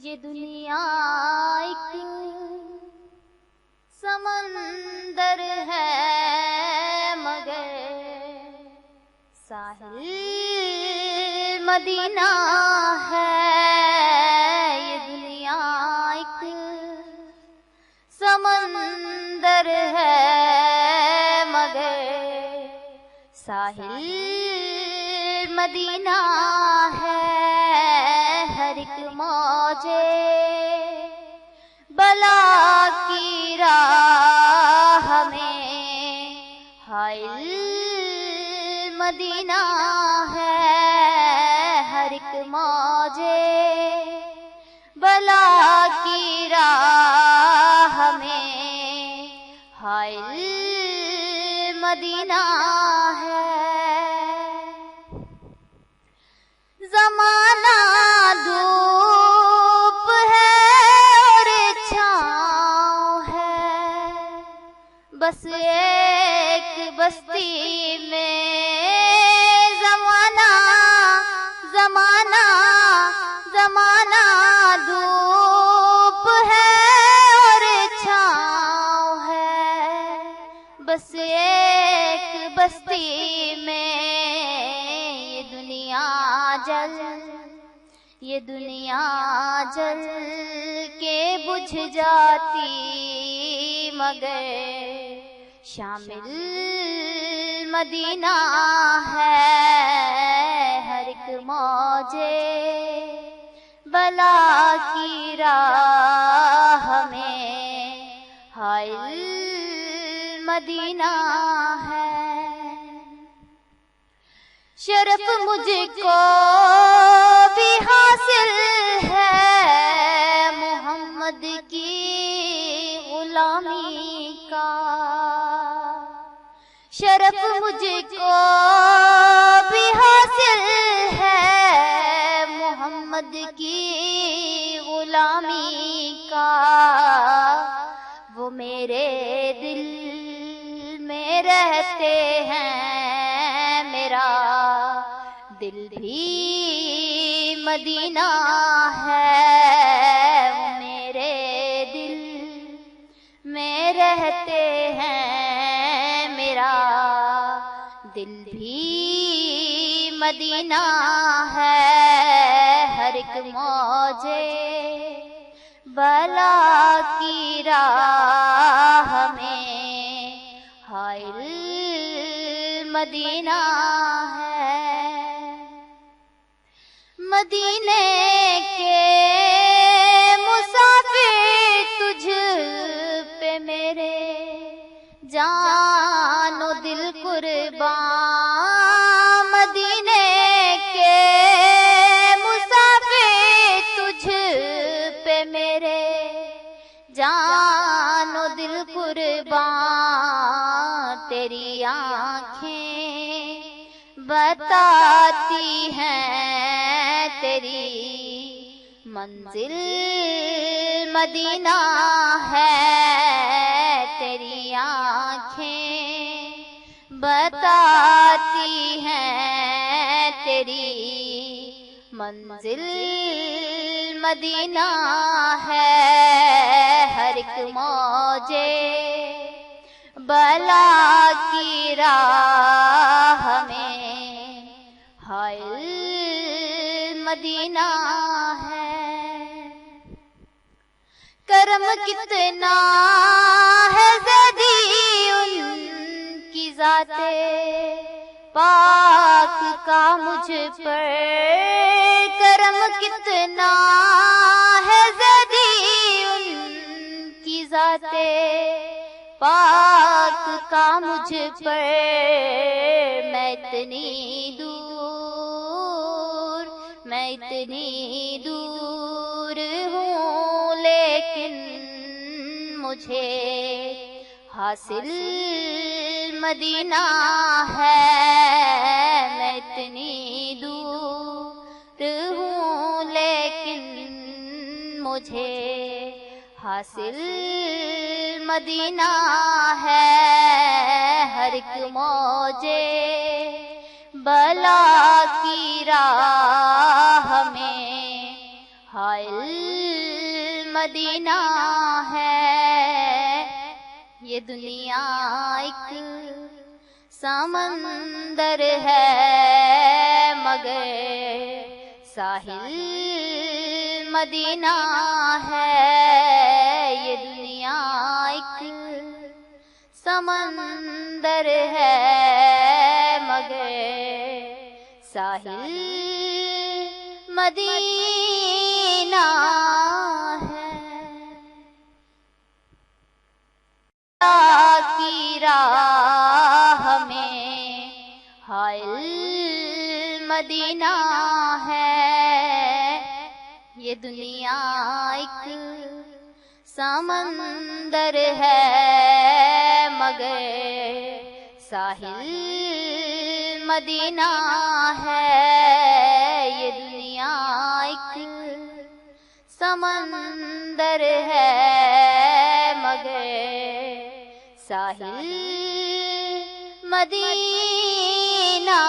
یہ دنیا ایک سمندر ہے مگر ساحل مدینہ ہے۔ یہ دنیا ایک سمندر ہے مگر ساحل مدینہ ہے۔ ہر ایک موجے بلا کی راہ میں حائل مدینہ ہے۔ ہر ایک موجے بلا کی راہ میں حائل مدینہ ہے۔ زمانہ دھوپ ہے اور چھاؤں ہے، بس ایک بستی میں زمانہ دھوپ ہے اور چھاؤں ہے، بس ایک بستی میں یہ دنیا جل کے بجھ جاتی مگر شامل مدینہ ہے۔ ہر ایک موجے بلا کی راہ میں حائل مدینہ ہے۔ شرف مجھ کو بھی حاصل ہے محمد کی غلامی کا۔ شرف مجھ کو بھی حاصل ہے محمد کی غلامی کا۔ وہ میرے دل میں رہتے ہیں، میرا دل بھی مدینہ ہے۔ وہ میرے دل میں رہتے ہیں، میرا دل بھی مدینہ ہے۔ ہر ایک موجے بلا کی راہ میں حائل مدینہ ہے۔ مدینے کے مسافر تجھ پہ میرے جان و دل قربان۔ مدینے کے مسافر تجھ پہ میرے جان و دل قربان۔ تیری آنکھیں بتاتی ہیں تیری منزل مدینہ ہے۔ تیری آنکھیں بتاتی ہیں تیری منزل مدینہ ہے۔ ہر ایک موجے بلا کی راہ میں حائل مدینہ ہے۔ کرم کتنا ہے زیدی ان کی ذات پاک کا مجھ پر۔ کرم کتنا ہے زیدی ان کی ذات پاک کا مجھ پر۔ میں اتنی دور ہوں لیکن مجھے حاصل مدینہ ہے۔ میں اتنی دور ہوں لیکن مجھے حاصل مدینہ ہے۔ ہر ایک موجے بلا کی راہ میں حائل مدینہ ہے، یہ دنیا ایک سمندر ہے، مگر ساحل مدینہ ہے، یہ دنیا ایک سمندر ہے، مگر ساحل مدینہ ہے۔ خدا کی راہ میں حائل مدینہ ہے، یہ دنیا ایک سمندر ہے، مگر ساحل مدینہ ہے، یہ دنیا ایک سمندر ہے، مگر ساحل مدینہ